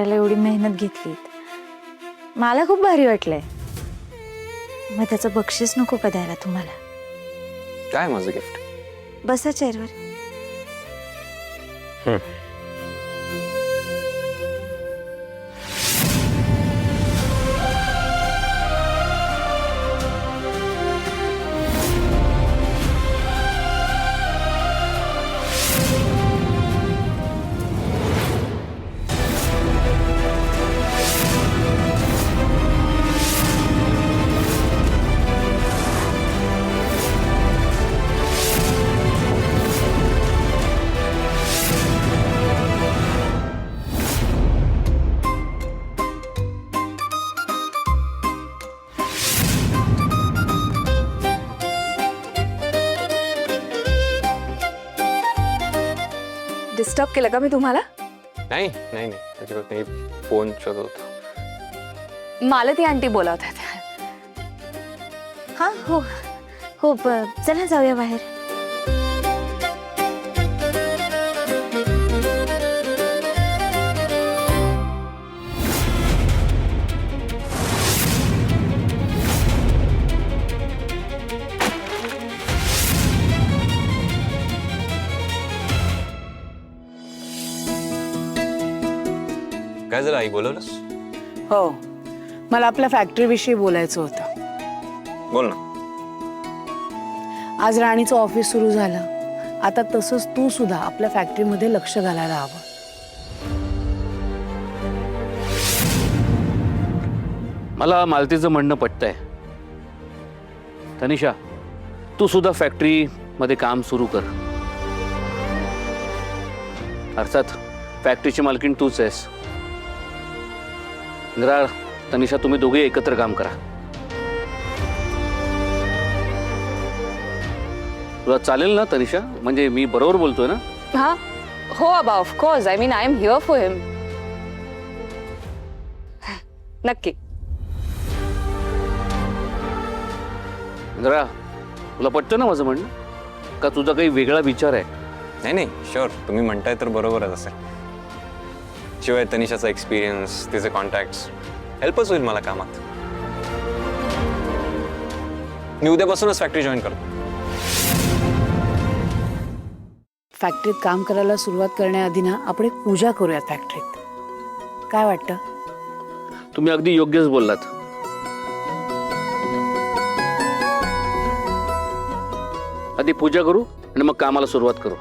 त्याला एवढी मेहनत घेतली, मला खूप भारी वाटलंय. मग त्याचं बक्षीस नको का द्यायला तुम्हाला? काय माझं गिफ्ट? बसा चेअरवर. डिस्टर्ब केलं का मी तुम्हाला? नाही नाही नाही, अजिबात नाही. फोन शोधत होतो. मालती आंटी बोलवत आहेत. हा हो हो, चला जाऊया बाहेर. काय जरा आई बोलवलंस? हो, मला आपल्या फॅक्टरीविषयी बोलायचं होतं. बोल ना. आज राणीचं ऑफिस सुरू झालं. आता तसंच तू सुद्धा आपल्या फॅक्टरीमध्ये लक्ष घालायला हवं. मला मालतीचं म्हणणं पटतंय. तनिषा, तू सुद्धा फॅक्टरीमध्ये काम सुरू कर. अर्थात फॅक्टरीची मालकीण तूच आहेस. इंद्रा, तनिषा, तुम्ही दोघे एकत्र काम करा. तुला चालेल ना तनिषा? म्हणजे मी बरोबर बोलतोय ना? हा हो Aba, of course. I mean, I am here for him. नक्की. इंद्रा, तुला पटतं ना माझं म्हणणं? का तुझा काही वेगळा विचार आहे? नाही नाही, शुअर. तुम्ही म्हणताय तर बरोबरच असेल. शिवाय तनिषाचा एक्सपिरियन्स, तिचे कॉन्टॅक्ट्स हेल्पच होईल मला कामात. मी उद्यापासूनच फॅक्टरी जॉईन करतो. फॅक्टरीत काम करायला सुरुवात करण्याआधी ना आपण एक पूजा करूयात फॅक्टरीत. काय वाटतं? तुम्ही अगदी योग्यच बोललात. आधी पूजा करू आणि मग कामाला सुरुवात करू.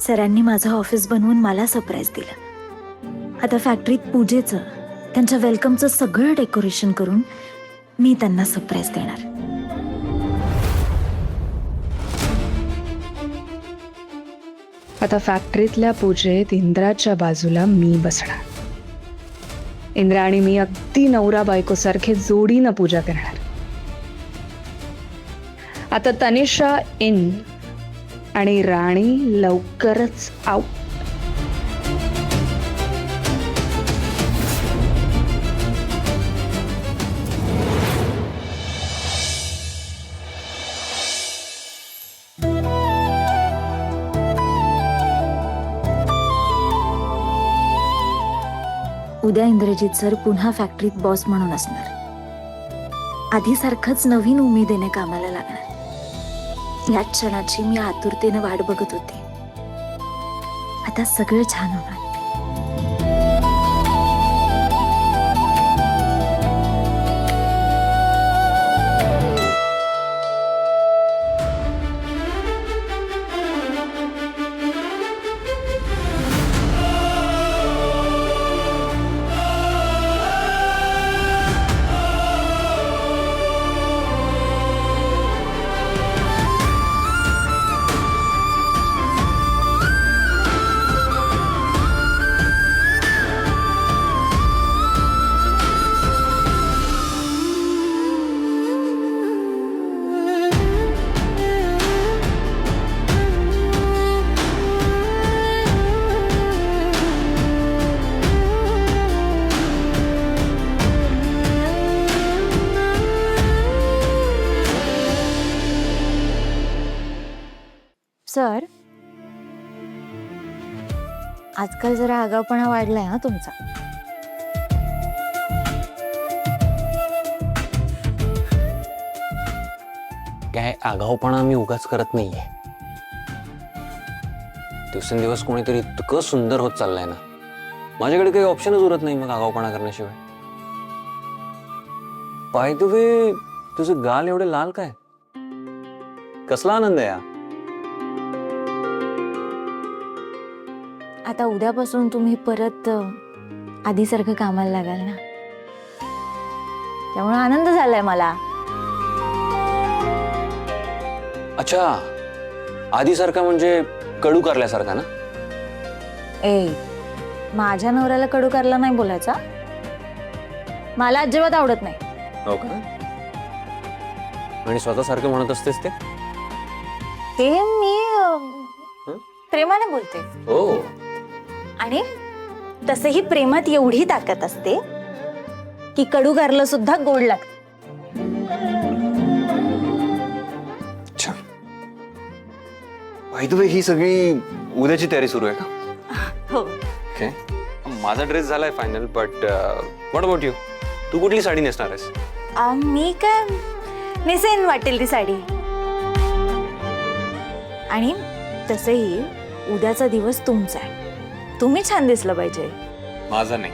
सरांनी माझं ऑफिस बनवून मला सरप्राईज दिलं. आता फॅक्टरीत पूजेचं, त्यांच्या वेलकमचं सगळं डेकोरेशन करून मी त्यांना सरप्राईज देणार. आता फॅक्टरीतल्या पूजेत इंद्राच्या बाजूला मी बसणार. इंद्रा आणि मी अगदी नवरा बायकोसारखे जोडीनं पूजा करणार. आता तनिषा इन आणि राणी लवकरच आउट. उद्या इंद्रजित सर पुन्हा फॅक्टरीत बॉस म्हणून असणार. आधीसारखंच नवीन उमेदीने कामाला लागणार. या क्षणाची मी आतुरतेने वाट बघत होते. आता सगळं छान होणार. सर, आजकाल जरा आगाऊपणा वाढलाय ना तुमचा. काय आगाऊपणा मी उगाच करत नाहीये. दिवसेंदिवस कोणीतरी इतकं सुंदर होत चाललंय ना, माझ्याकडे काही ऑप्शनच उरत नाही मग आगाऊपणा करण्याशिवाय. बाय द वे, तुझे गाल एवढे लाल काय? कसला आनंद आहे हा? आता उद्यापासून तुम्ही परत आधीसारखं कामाला लागाल ना, त्यामुळे आनंद झालाय मला. अच्छा, आधीसारखा म्हणजे कडू कारल्यासारखा ना? ए, माझ्या नवऱ्याला कडू कारला नाही बोलायचा. मला अजिबात आवडत नाही. हो का? आणि स्वतःसारखं म्हणत असतेस ते? ते मी प्रेमाने बोलते. हो. आणि तसेही प्रेमात एवढी ताकद असते की कडू कारलं सुद्धा गोड लागतं. अच्छा. बाय द वे, ही सगळी उद्याची तयारी सुरू आहे का? हो. ओके. माझा ड्रेस झालाय final, but what about you? तू कुठली साडी नेसणार आहेस? मी काय नेसेन वाटेल ती साडी. आणि तसंही उद्याचा दिवस तुमचा आहे. तुम्ही छान दिसलं पाहिजे. माझा नाही,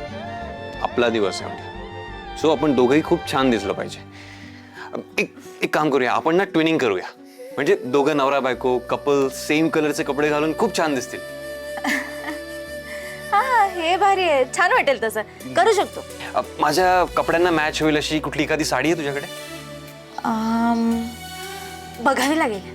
आपला दिवस आहे. सो आपण दोघंही खूप छान दिसलं पाहिजे. एक काम करूया, आपण ना ट्विनिंग करूया. म्हणजे दोघं नवरा बायको कपल सेम कलरचे कपडे घालून खूप छान दिसतील. हा, हे भारी आहे. छान वाटेल. तसं करू शकतो. माझ्या कपड्यांना मॅच होईल अशी कुठली एखादी साडी आहे तुझ्याकडे? बघावी लागेल.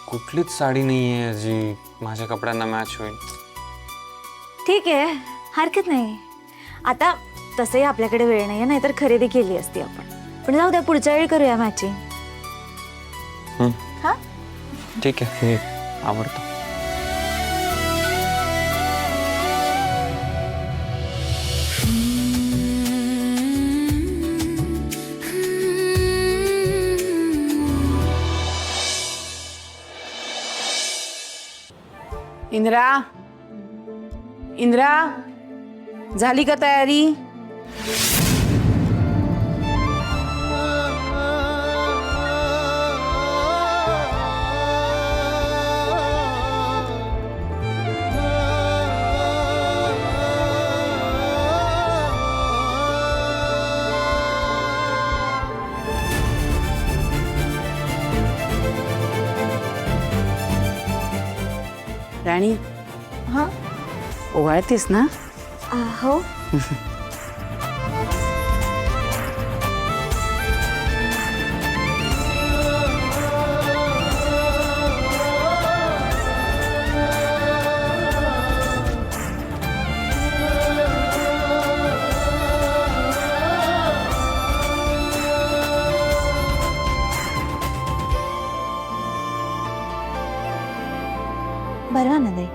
कुठलीच साडी नाहीये जी माझ्या कपड्यांना मॅच होईल. ठीक आहे, हरकत नाही. आता तसंही आपल्याकडे वेळ नाहीये, नाहीतर खरेदी केली असती आपण. पण जाऊ द्या, पुढच्या वेळी करूया मॅचिंग. हा, ठीक आहे, हे आवडतं. इंद्रा, इंद्रा, झाली का तयारी? राणी, हा. ओवाळतेस ना? हो. बरं ना दे.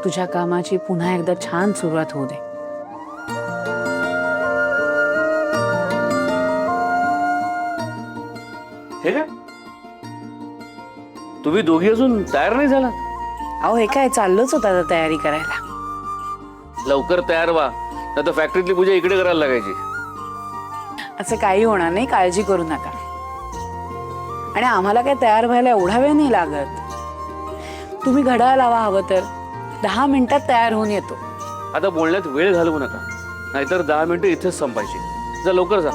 तुझ्या कामाची पुन्हा एकदा छान सुरुवात होऊ दे. हे काय, तुम्ही दोघी अजून तयार नाही झाला? अहो, हे काय चाललंच होतं आता तयारी करायला. लवकर तयार व्हा, नाही तर फॅक्टरीतली पूजा इकडे करायला लागायची. असं काही होणार नाही, काळजी करू नका. आणि आम्हाला काय तयार व्हायला एवढा वेळ नाही लागत. तुम्ही घड्याळ लावा, हवं तर 10 मिनिटात तयार होऊन येतो. आता बोलण्यात वेळ घालवू नका, नाहीतर 10 मिनिटं इथेच संपायची. जा लवकर जा,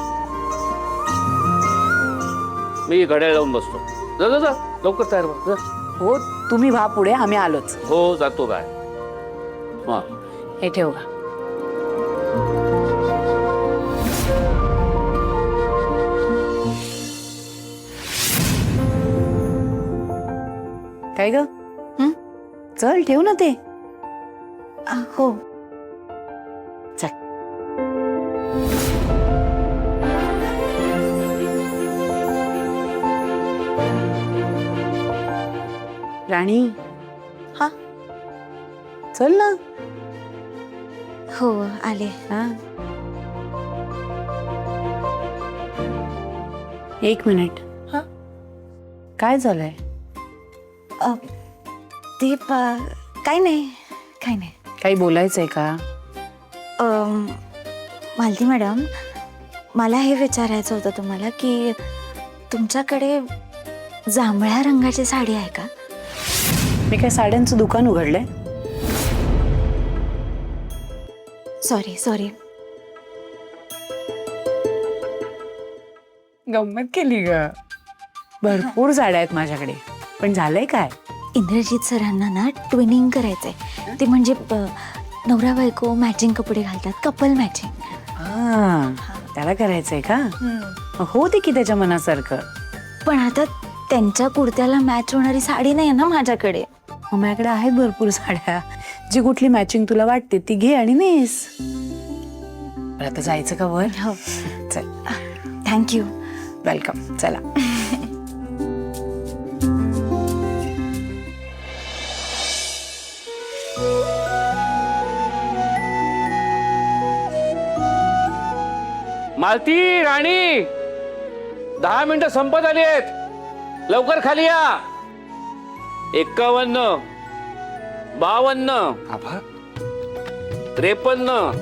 मी घड्याळ लावून बसतो. जा जा जा, लवकर तयार व्हा. जा. हो, तुम्ही व्हा पुढे, आम्ही आलोच. हो, जातो काय. हा, हे ठेव का. काय ग? चल, ठेव ना ते. हो. चल. राणी हा चल ना. हो आले. हा. एक मिनिट. हा? काय झालंय? ते काय नाही काय नाही. काही बोलायचंय का? मालती मॅडम, मला हे विचारायचं होतं तुम्हाला की तुमच्याकडे जांभळ्या रंगाची साडी आहे का? मी काय साड्यांचं दुकान उघडलंय? सॉरी गंमत केली ग. भरपूर साड्या आहेत माझ्याकडे, पण झालंय काय? इंद्रजीत सरांना ना ट्विनिंग करायचंय. ते म्हणजे नवरा बायको मॅचिंग कपडे घालतात, कपल मॅचिंग. हा, त्याला करायचंय का? होते की त्याच्या मनासारखं. पण आता त्यांच्या कुर्त्याला मॅच होणारी साडी नाही आहे ना माझ्याकडे. मग माझ्याकडे आहेत भरपूर साड्या. जी कुठली मॅचिंग तुला वाटते ती घे आणि नेस. बरं, आता जायचं का वर? हो चल. थँक्यू. वेलकम. चला. मालती, राणी, 10 मिनिटं संपत आली आहेत. लवकर खाली या. 51, 52, आभा 53.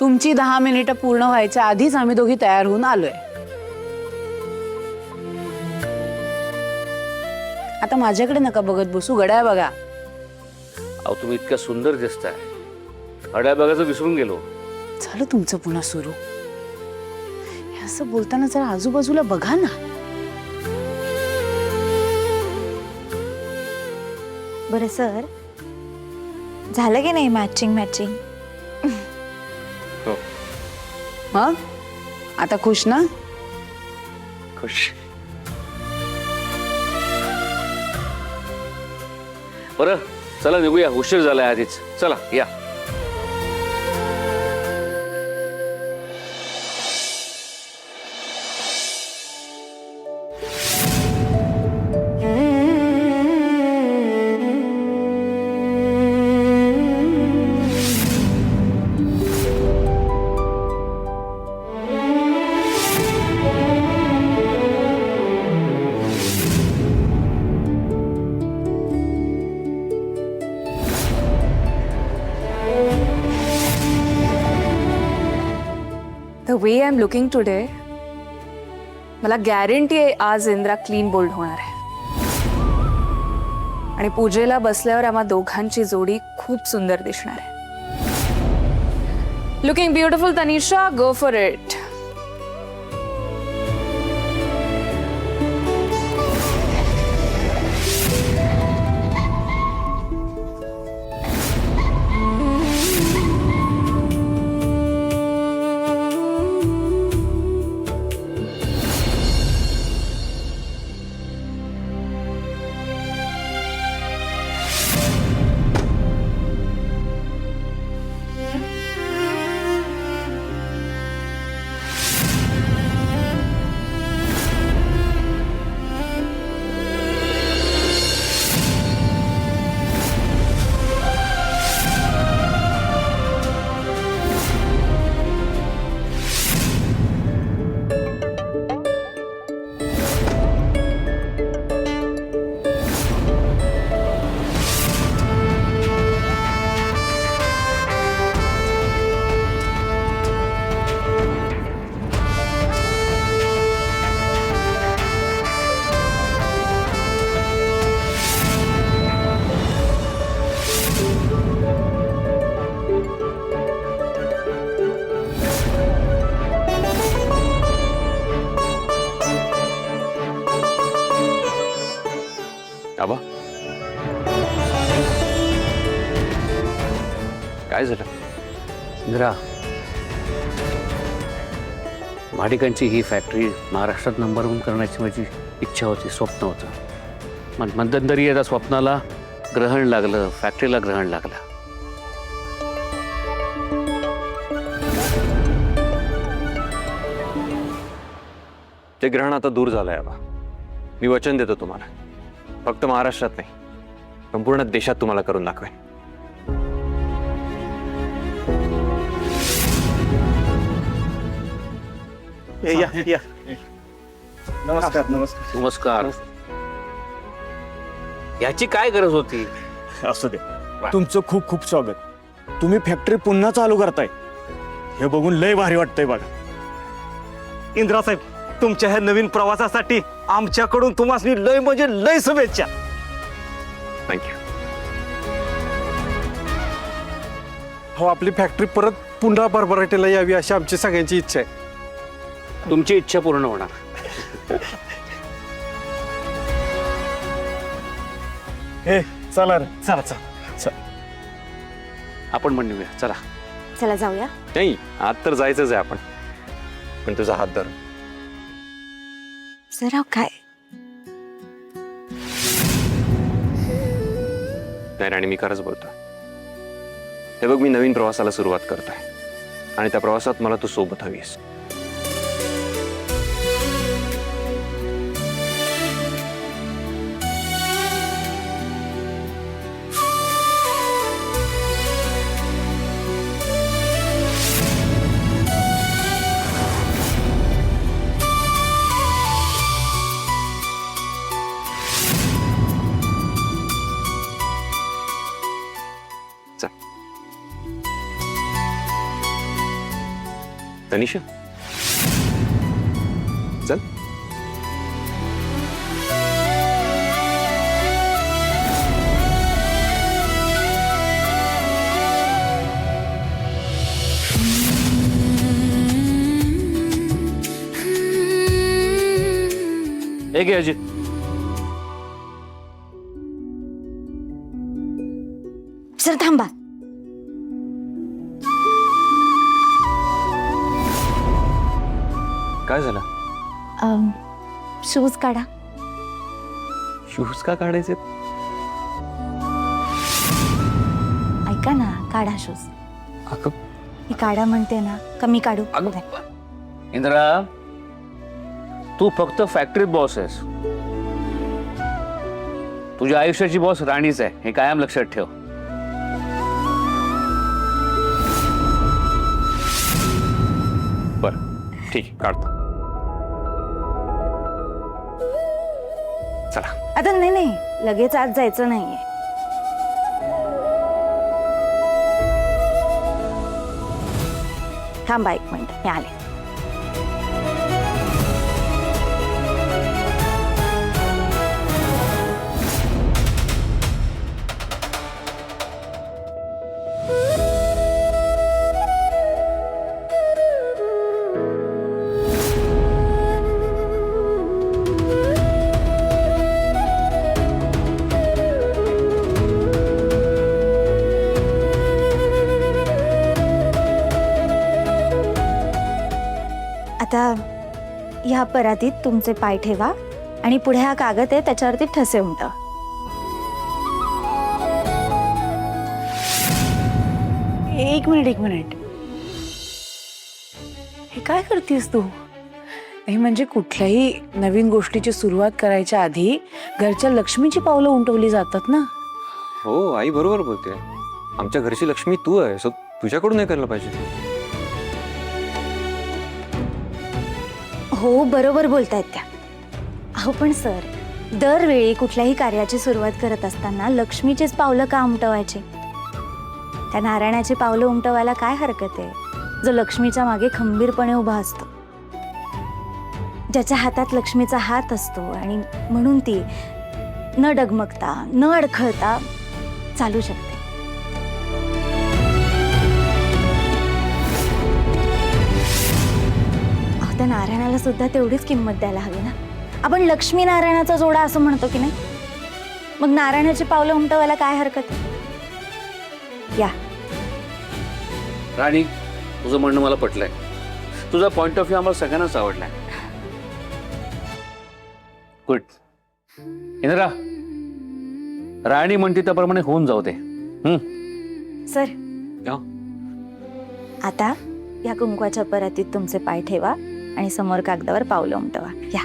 तुमची 10 मिनिटं पूर्ण व्हायच्या आधीच आम्ही दोघी तयार होऊन आलोय. आता माझ्याकडे नका बघत बसू, घड्याळ बघा. अहो, तुम्ही इतक्या सुंदर दिसताय. अड्या बघायचं विसरून गेलो. झालं तुमचं पुन्हा सुरू. हे असं बोलताना जरा आजूबाजूला बघा ना. बरं सर, झालं की नाही मॅचिंग? हो मग आता खुश ना? खुश. बरं, चला निघूया. उशीर झालाय आधीच. चला या. The way I am looking today, मला गॅरंटी आहे आज इंद्रा क्लीन बोल्ड होणार आहे. आणि पूजेला बसल्यावर आम्हा दोघांची जोडी खूप सुंदर दिसणार आहे. Looking beautiful Tanisha, go for it. Aba काय झालं? इंदिरा, भाटिकांची ही फॅक्टरी महाराष्ट्रात नंबर 1 करण्याची माझी इच्छा होती, स्वप्न होतं. मध्यंतरी या स्वप्नाला ग्रहण लागलं, फॅक्टरीला ग्रहण लागलं. ते ग्रहण आता दूर झालंय आबा. मी वचन देतो तुम्हाला, फक्त महाराष्ट्रात नाही, संपूर्ण देशात तुम्हाला करून दाखवेन. या नमस्कार. नमस्कार. नमस्कार. याची काय गरज होती? असू दे, तुमचं खूप खूप स्वागत. तुम्ही फॅक्टरी पुन्हा चालू करताय हे बघून लय भारी वाटतंय बघा. इंदिरा साहेब, तुमच्या ह्या नवीन प्रवासासाठी आमच्याकडून तुम्हाला लय म्हणजे लय शुभेच्छा. थँक्यू. हो, आपली फॅक्टरी परत पुन्हा भरभराटीला यावी अशी आमची सगळ्यांची इच्छा आहे. तुमची इच्छा पूर्ण होणार. हे चला रे, चला चला चला. आपण पण निघूया, चला. चला जाऊया. नाही, आत तर जायचंच आहे आपण, पण तुझा हात धर. सराव काय? नाही राणी, मी खरंच बोलतोय. हे बघ, मी नवीन प्रवासाला सुरुवात करतोय आणि त्या प्रवासात मला तू सोबत हवीस. तनिषा, चल. एक आहे अजित. सर थांबा. काय झालं? शूज काढा. शूज का काढायचे? ऐका ना, काढा शूज. अगं, मी काढा म्हणते ना, कमी काढू. इंदिरा, तू फक्त फॅक्टरीत बॉस आहेस. तुझ्या आयुष्याची बॉस राणीच आहे, हे कायम लक्षात ठेव. बर, ठीक आहे, काढतो. चला. आता नाही, लगेच आज जायचं नाहीये. थांबा 1 मिनिट, मी आले. आता ह्या परातीत तुमचे पाय ठेवा आणि पुढे हा कागद आहे, त्याच्यावरती ठसे उमटवा. एक मिनिट. हे काय करतेस तू? नाही म्हणजे कुठल्याही नवीन गोष्टीची सुरुवात करायच्या आधी घरच्या लक्ष्मीची पावलं उमटवली जातात ना. हो, आई बरोबर बोलते. आमच्या घरची लक्ष्मी तू आहे, सो तुझ्याकडून नाही करायला पाहिजे. हो, बरोबर बोलतायत त्या. अहो पण सर, दरवेळी कुठल्याही कार्याची सुरुवात करत असताना लक्ष्मीचीच पावलं का उमटवायची? त्या नारायणाची पावलं उमटवायला काय हरकत आहे, जो लक्ष्मीच्या मागे खंबीरपणे उभा असतो, ज्याच्या हातात लक्ष्मीचा हात असतो आणि म्हणून ती न डगमगता न अडखळता चालू शकते. त्या नारायणाला सुद्धा तेवढीच किंमत द्यायला हवी ना. आपण लक्ष्मी नारायणाचा जोडा असं म्हणतो की नाही? मग नारायणाची पावलं उमटवायला काय हरकत आहे? या. राणी, तुझं म्हणणं मला पटलंय. तुझा पॉइंट ऑफ व्ह्यू आम्हाला सगळ्यांनाच आवडलाय. गुड. इंद्रा, राणी म्हणते त्याप्रमाणे होऊन जाऊ दे. सर, हा? आता या कुंकवाच्या परातीत तुमचे पाय ठेवा आणि समोर कागदावर पावलं उमटवा. या.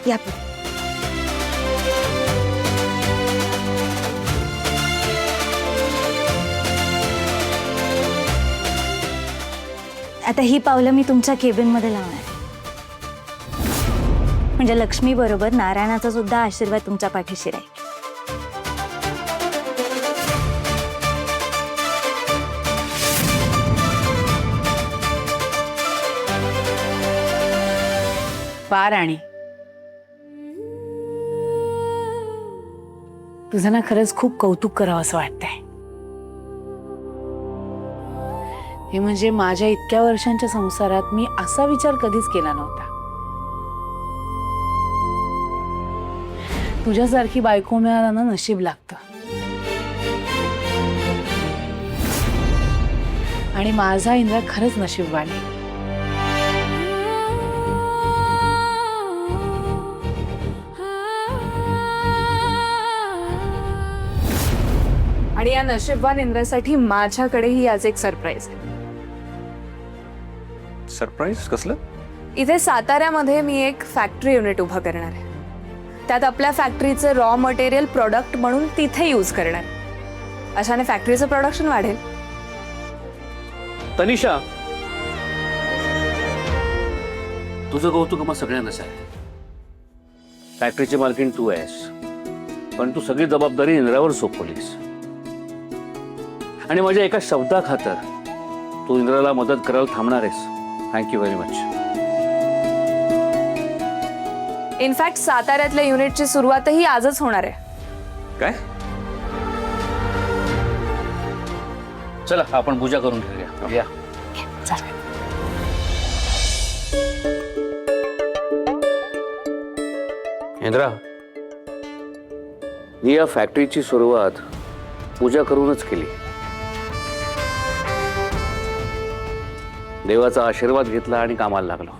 या पुढे. आता ही पावलं मी तुमच्या केबिन मध्ये लावणार आहे. म्हणजे लक्ष्मी बरोबर नारायणाचा सुद्धा आशीर्वाद तुमच्या पाठीशी राहील. वा राणी, तुझं ना खरंच खूप कौतुक करावं असं वाटतंय. हे म्हणजे माझ्या इतक्या वर्षांच्या संसारात मी असा विचार कधीच केला नव्हता. तुझ्यासारखी बायको मिळाला ना नशीब लागतं. आणि माझा इंद्रा खरंच नशीबवान आहे. आणि या नशीबवान इंद्रासाठी माझ्याकडेही आज एक सरप्राईज आहे. सरप्राईज कसलं? इथे साताऱ्यामध्ये मी एक फॅक्टरी युनिट उभं करणार आहे. त्यात आपल्या फॅक्टरीचे रॉ मटेरियल प्रोडक्ट म्हणून तिथे यूज करणार. अशाने फॅक्टरीचं प्रोडक्शन वाढेल. तनिषा, तुझं कौतुक मग सगळ्यांनाच आहे. फॅक्टरीची मालकीण तू आहेस, पण तू सगळी जबाबदारी इंद्रावर सोपवलीस. आणि माझ्या एका शब्दाखातर तू इंद्राला मदत करायला थांबणार आहेस. Thank you very much. इनफॅक्ट साताऱ्यातल्या युनिटची सुरुवातही आजच होणार आहे. काय? चला आपण पूजा करून घेऊया. या. इंद्रा, मी या फॅक्टरीची सुरुवात पूजा करूनच केली. देवाचा आशीर्वाद घेतला आणि कामाला लागलो.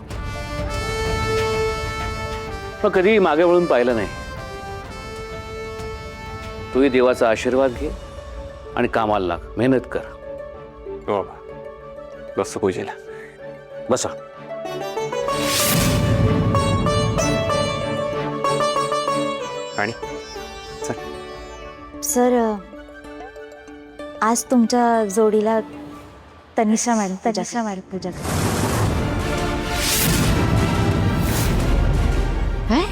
पण कधीही मागे वळून पाहिलं नाही. तूही देवाचा आशीर्वाद घे आणि कामाला लाग. मेहनत कर. हो बाबा, बस पूजेला. बसा. आणि सर, आज तुमच्या जोडीला तनिषा मॅडम पूजा. काय?